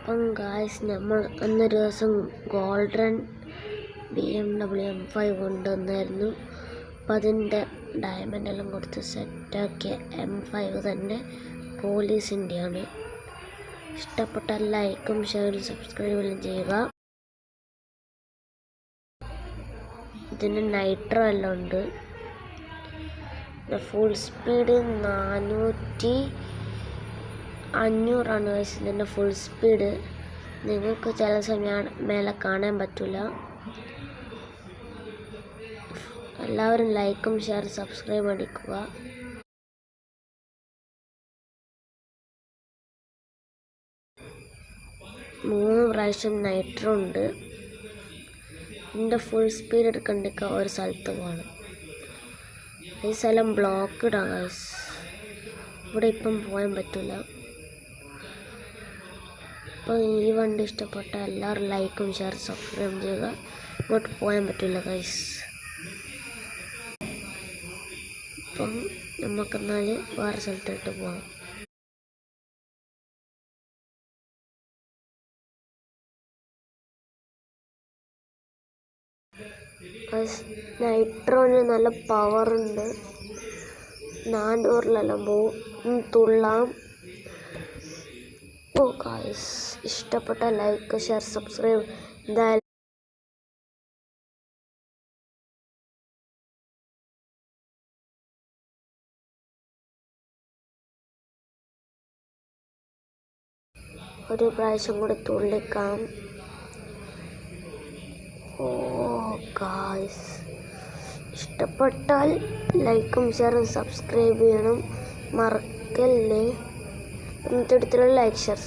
അപ്പം ഗായ്സ് നമ്മൾ അന്നൊരു ദിവസം ഗോൾഡൻ BMW M5 കൊണ്ടുവന്നായിരുന്നു. അപ്പം അതിൻ്റെ ഡയമണ്ട് എല്ലാം കൊടുത്ത് സെറ്റാക്കിയ M5 തന്നെ പോലീസിൻ്റെയാണ്. ഇഷ്ടപ്പെട്ട ലൈക്കും ഷെയറും സബ്സ്ക്രൈബും ചെയ്യുക. ഇതിന് നൈട്രോ എല്ലാം ഉണ്ട്. Full speed 500 guys. ഇതിൻ്റെ ഫുൾ സ്പീഡ് നിങ്ങൾക്ക് ചില സമയം മേലെ കാണാൻ പറ്റില്ല. എല്ലാവരും ലൈക്കും ഷെയർ സബ്സ്ക്രൈബ് അടിക്കുക. മൂന്ന് പ്രാവശ്യം നൈട്രോ ഉണ്ട്. ഇതിൻ്റെ ഫുൾ സ്പീഡ് എടുക്കണ്ടൊക്കെ ഒരു സ്ഥലത്ത് പോകണം. ഈ സ്ഥലം ബ്ലോക്ക് ഇടാം ഗൈസ്. ഇവിടെ ഇപ്പം പോകാൻ പറ്റില്ല. അപ്പോൾ ഈ വണ്ടി ഇഷ്ടപ്പെട്ട എല്ലാവരും ലൈക്കും ഷെയർ സബ്സ്ക്രൈബ് ചെയ്യുക. ഇങ്ങോട്ട് പോകാൻ പറ്റില്ല ഗൈസ്. അപ്പം നമുക്കെന്നാൽ വേറെ സ്ഥലത്തോട്ട് പോകാം. നൈട്രോന് നല്ല പവറുണ്ട്. 400 പോവും, തുള്ളാം. ഓ ഗൈസ്, ഇഷ്ടപ്പെട്ട ലൈക്ക് ഷെയർ സബ്സ്ക്രൈബ് എന്തായാലും ഒരു പ്രാവശ്യം കൂടി തുള്ളിക്കാം. ഓ ഗൈസ്, ഇഷ്ടപ്പെട്ടാൽ ലൈക്കും ഷെയറും സബ്സ്ക്രൈബ് ചെയ്യണം, മറക്കല്ലേ. ഇന്നത്തെ അടുത്തുള്ള ലൈക്ക് ഷെയർ